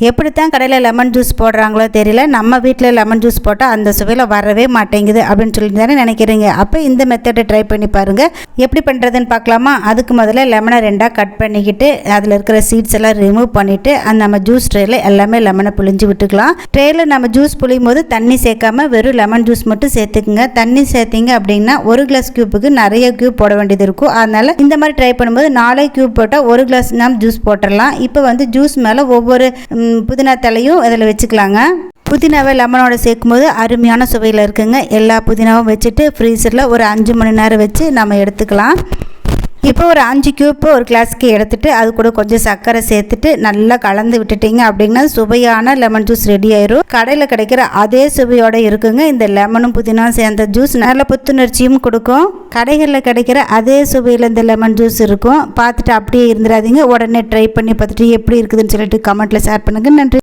எப்படித்தான் கடையில் lemon juice போடுறாங்களோ தெரியல, நம்ம வீட்டில் லெமன் ஜூஸ் போட்டால் அந்த சுவையில் வரவே மாட்டேங்குது அப்படின்னு சொல்லி தானே நினைக்கிறீங்க. அப்போ இந்த மெத்தடை ட்ரை பண்ணி பாருங்கள். எப்படி பண்ணுறதுன்னு பார்க்கலாமா? அதுக்கு முதல்ல லெமனை 2ஆக கட் பண்ணிக்கிட்டு அதில் இருக்கிற சீட்ஸ் எல்லாம் ரிமூவ் பண்ணிவிட்டு நம்ம ஜூஸ் ட்ரேயில் எல்லாமே லெமனை புழிஞ்சு விட்டுக்கலாம். ட்ரேயில் நம்ம ஜூஸ் புளியும் போது தண்ணி சேர்க்காம வெறும் லெமன் ஜூஸ் மட்டும் சேர்த்துக்குங்க. தண்ணி சேர்த்திங்க அப்படின்னா 1 கிளாஸ் கியூப்புக்கு நிறைய கியூப் போட வேண்டியது இருக்கும். அதனால் இந்த மாதிரி ட்ரை பண்ணும்போது 4 கியூப் போட்டால் 1 கிளாஸ் நாம் ஜூஸ் போட்டுடலாம். இப்போ ஜூஸ் மேலே ஒவ்வொரு புதினா தலையும் அதில் வச்சுக்கலாங்க. புதினாவை லெமனோட சேர்க்கும்போது அருமையான சுவையில் இருக்குங்க. எல்லா புதினாவும் வச்சுட்டு ஃப்ரீசரில் ஒரு 5 மணி நேரம் வச்சு நம்ம எடுத்துக்கலாம். இப்போ ஒரு 5 கியூப்பு ஒரு கிளாஸ்க்கு எடுத்துகிட்டு அது கூட கொஞ்சம் சர்க்கரை சேர்த்துட்டு நல்லா கலந்து விட்டுட்டிங்க அப்படின்னா சுவையான லெமன் ஜூஸ் ரெடி ஆயிரும். கடையில் கிடைக்கிற அதே சுவையோடு இருக்குங்க. இந்த லெமனும் புதினாவும் சேர்ந்த ஜூஸ் நல்ல புத்துணர்ச்சியும் கொடுக்கும். கடைகளில் கிடைக்கிற அதே சுவையில் இந்த லெமன் ஜூஸ் இருக்கும். பார்த்துட்டு அப்படியே இருந்துடாதீங்க, உடனே ட்ரை பண்ணி பார்த்துட்டு எப்படி இருக்குதுன்னு சொல்லிட்டு கமெண்ட்டில் ஷேர் பண்ணுங்கள். நன்றி.